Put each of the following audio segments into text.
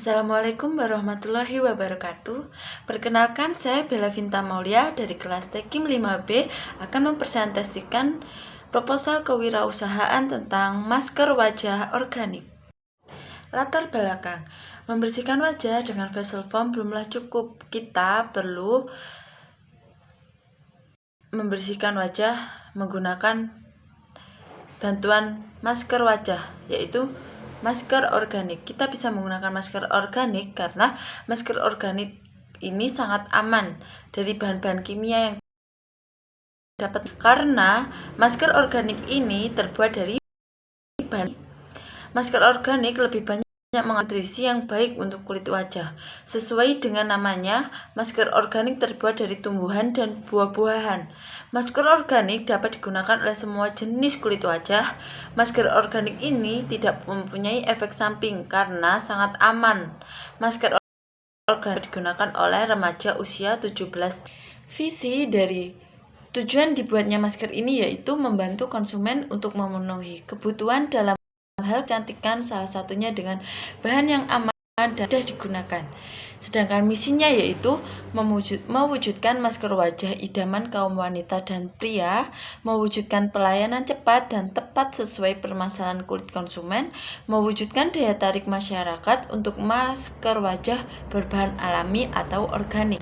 Assalamualaikum warahmatullahi wabarakatuh. Perkenalkan, saya Bella Vinta Maulia dari kelas Tekim 5B akan mempresentasikan proposal kewirausahaan tentang masker wajah organik. Latar belakang, membersihkan wajah dengan facial foam belumlah cukup. Kita perlu membersihkan wajah menggunakan bantuan masker wajah, yaitu masker organik. Kita bisa menggunakan masker organik karena masker organik ini sangat aman dari bahan-bahan kimia yang karena masker organik ini terbuat dari bahan. Masker organik lebih banyak mengandung nutrisi yang baik untuk kulit wajah. Sesuai dengan namanya, masker organik terbuat dari tumbuhan dan buah-buahan. Masker organik dapat digunakan oleh semua jenis kulit wajah. Masker organik ini tidak mempunyai efek samping karena sangat aman. Masker organik digunakan oleh remaja usia 17. Visi dari tujuan dibuatnya masker ini yaitu membantu konsumen untuk memenuhi kebutuhan dalam hal kecantikan, salah satunya dengan bahan yang aman dan mudah digunakan. Sedangkan misinya yaitu mewujudkan masker wajah idaman kaum wanita dan pria, mewujudkan pelayanan cepat dan tepat sesuai permasalahan kulit konsumen, mewujudkan daya tarik masyarakat untuk masker wajah berbahan alami atau organik.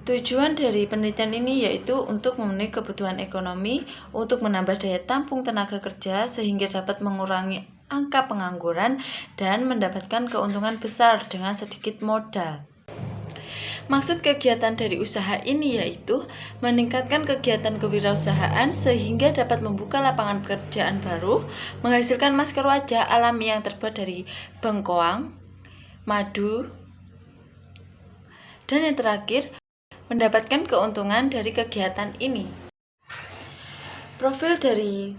Tujuan dari penelitian ini yaitu untuk memenuhi kebutuhan ekonomi, untuk menambah daya tampung tenaga kerja sehingga dapat mengurangi angka pengangguran dan mendapatkan keuntungan besar dengan sedikit modal. Maksud kegiatan dari usaha ini yaitu meningkatkan kegiatan kewirausahaan sehingga dapat membuka lapangan pekerjaan baru, menghasilkan masker wajah alami yang terbuat dari bengkoang, madu, dan yang terakhir, mendapatkan keuntungan dari kegiatan ini. Profil dari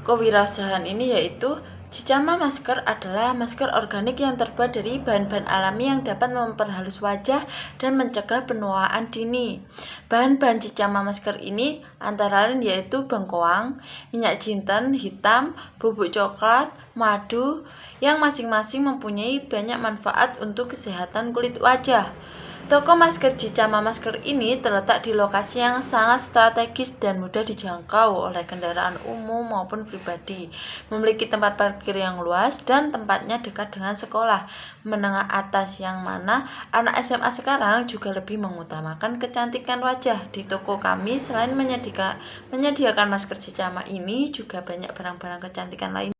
kewirausahaan ini yaitu Cicama Masker adalah masker organik yang terbuat dari bahan-bahan alami yang dapat memperhalus wajah dan mencegah penuaan dini. Bahan-bahan Cicama Masker ini antara lain yaitu bengkoang, minyak jinten hitam, bubuk coklat, madu, yang masing-masing mempunyai banyak manfaat untuk kesehatan kulit wajah. Toko masker Cicama Masker ini terletak di lokasi yang sangat strategis dan mudah dijangkau oleh kendaraan umum maupun pribadi, memiliki tempat parkir yang luas dan tempatnya dekat dengan sekolah menengah atas, yang mana anak SMA sekarang juga lebih mengutamakan kecantikan wajah. Di toko kami selain menyediakan masker Cicama ini juga banyak barang-barang kecantikan lain.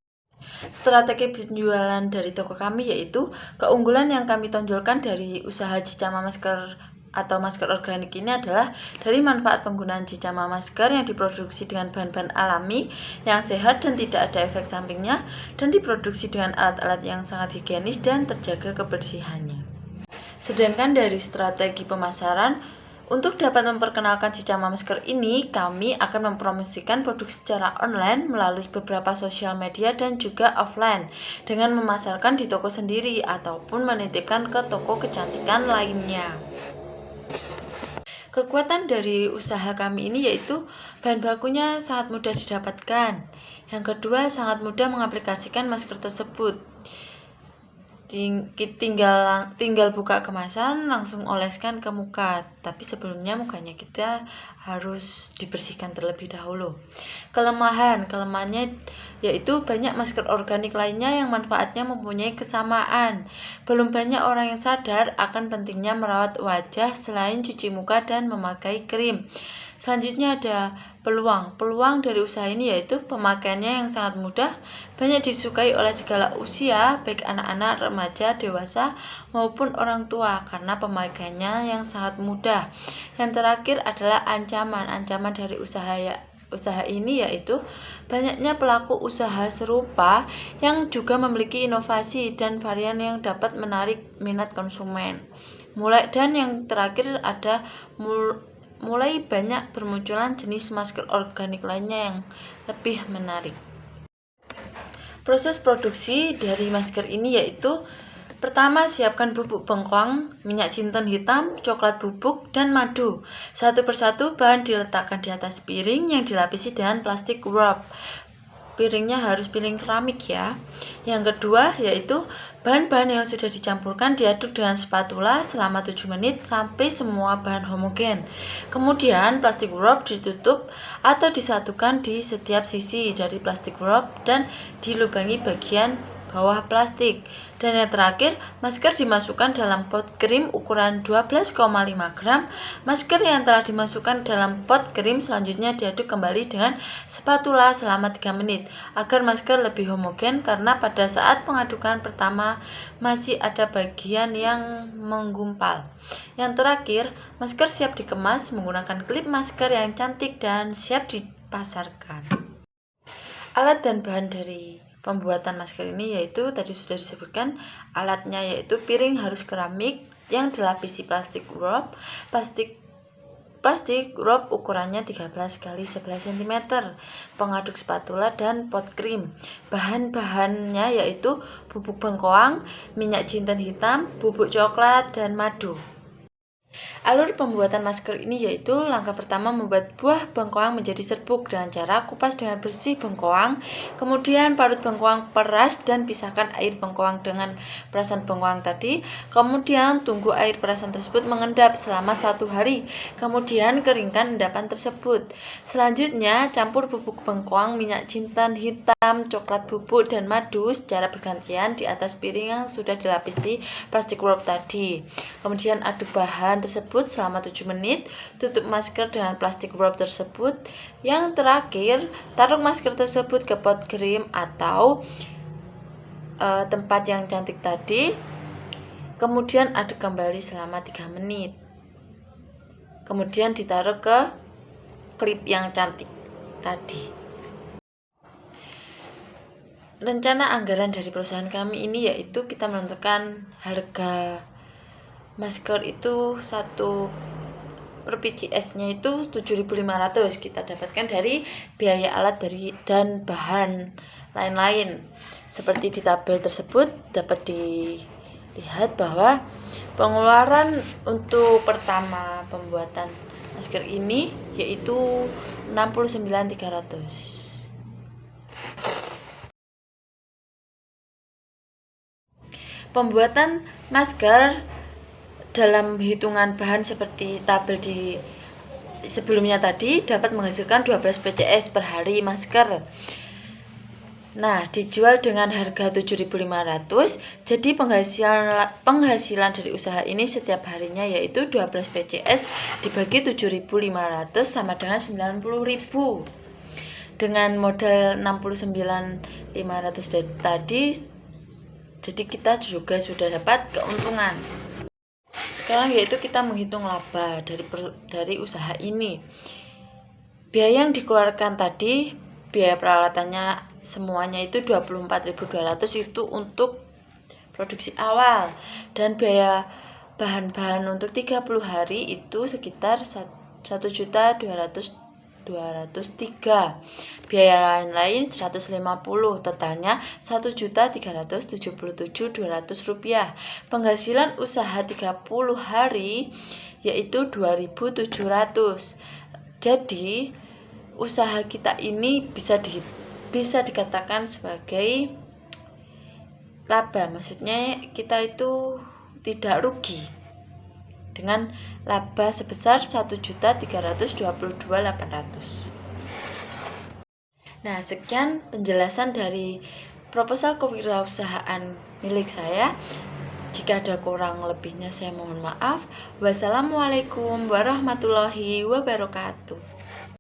Strategi penjualan dari toko kami yaitu keunggulan yang kami tonjolkan dari usaha Cicama Masker atau masker organik ini adalah dari manfaat penggunaan Cicama Masker yang diproduksi dengan bahan-bahan alami yang sehat dan tidak ada efek sampingnya, dan diproduksi dengan alat-alat yang sangat higienis dan terjaga kebersihannya. Sedangkan dari strategi pemasaran, untuk dapat memperkenalkan Cicama Masker ini, kami akan mempromosikan produk secara online melalui beberapa sosial media dan juga offline dengan memasarkan di toko sendiri ataupun menitipkan ke toko kecantikan lainnya. Kekuatan dari usaha kami ini yaitu bahan bakunya sangat mudah didapatkan. Yang kedua, sangat mudah mengaplikasikan masker tersebut. Tinggal buka kemasan, langsung oleskan ke muka. Tapi sebelumnya mukanya kita harus dibersihkan terlebih dahulu. Kelemahannya yaitu banyak masker organik lainnya yang manfaatnya mempunyai kesamaan. Belum banyak orang yang sadar akan pentingnya merawat wajah selain cuci muka dan memakai krim. Selanjutnya ada peluang dari usaha ini yaitu pemakaiannya yang sangat mudah, banyak disukai oleh segala usia, baik anak-anak, remaja, dewasa, maupun orang tua karena pemakaiannya yang sangat mudah. Yang terakhir adalah ancaman dari usaha ini yaitu banyaknya pelaku usaha serupa yang juga memiliki inovasi dan varian yang dapat menarik minat konsumen. Dan yang terakhir ada mulai banyak bermunculan jenis masker organik lainnya yang lebih menarik. Proses produksi dari masker ini yaitu pertama, siapkan bubuk bengkoang, minyak jinten hitam, coklat bubuk, dan madu. Satu persatu bahan diletakkan di atas piring yang dilapisi dengan plastik wrap. piringnya harus piring keramik ya. Yang kedua yaitu bahan-bahan yang sudah dicampurkan diaduk dengan spatula selama 7 menit sampai semua bahan homogen. Kemudian plastik wrap ditutup atau disatukan di setiap sisi dari plastik wrap dan dilubangi bagian bawah plastik. Dan yang terakhir, masker dimasukkan dalam pot krim ukuran 12,5 gram. Masker yang telah dimasukkan dalam pot krim selanjutnya diaduk kembali dengan spatula selama 3 menit agar masker lebih homogen, karena pada saat pengadukan pertama masih ada bagian yang menggumpal. Yang terakhir, masker siap dikemas menggunakan klip masker yang cantik dan siap dipasarkan. Alat dan bahan dari pembuatan masker ini yaitu tadi sudah disebutkan, alatnya yaitu piring harus keramik yang dilapisi plastik wrap. Plastik wrap ukurannya 13 x 11 cm, pengaduk spatula dan pot krim. Bahan-bahannya yaitu bubuk bengkoang, minyak jinten hitam, bubuk coklat, dan madu. Alur pembuatan masker ini yaitu langkah pertama membuat buah bengkoang menjadi serbuk dengan cara kupas dengan bersih bengkoang, kemudian parut bengkoang, peras dan pisahkan air bengkoang dengan perasan bengkoang tadi, kemudian tunggu air perasan tersebut mengendap selama 1 hari, kemudian keringkan endapan tersebut. Selanjutnya campur bubuk bengkoang, minyak jinten hitam, coklat bubuk, dan madu secara bergantian di atas piring yang sudah dilapisi plastik wrap tadi. Kemudian aduk bahan tersebut selama 7 menit, tutup masker dengan plastik wrap tersebut. Yang terakhir, taruh masker tersebut ke pot krim atau tempat yang cantik tadi, kemudian aduk kembali selama 3 menit, kemudian ditaruh ke klip yang cantik tadi. Rencana anggaran dari perusahaan kami ini yaitu kita menentukan harga masker itu 1 per PCS-nya itu 7.500 kita dapatkan dari biaya alat dan bahan lain-lain. Seperti di tabel tersebut dapat dilihat bahwa pengeluaran untuk pertama pembuatan masker ini yaitu 69.300. Pembuatan masker dalam hitungan bahan seperti tabel di sebelumnya tadi dapat menghasilkan 12 PCS per hari masker. Nah, dijual dengan harga 7.500, jadi penghasilan dari usaha ini setiap harinya yaitu 12 PCS dibagi 7.500 sama dengan 90.000. Dengan modal 69.500 tadi, jadi kita juga sudah dapat keuntungan. Sekarang yaitu kita menghitung laba dari usaha ini. Biaya yang dikeluarkan tadi, biaya peralatannya semuanya itu 24.200 itu untuk produksi awal, dan biaya bahan-bahan untuk 30 hari itu sekitar 1.203.000. Biaya lain-lain 150, totalnya 1.377.200 rupiah. Penghasilan usaha 30 hari yaitu 2.700. Jadi usaha kita ini bisa dikatakan sebagai laba, maksudnya kita itu tidak rugi dengan laba sebesar 1.322.800. Nah, sekian penjelasan dari proposal kewirausahaan milik saya. Jika ada kurang lebihnya saya mohon maaf. Wassalamualaikum warahmatullahi wabarakatuh.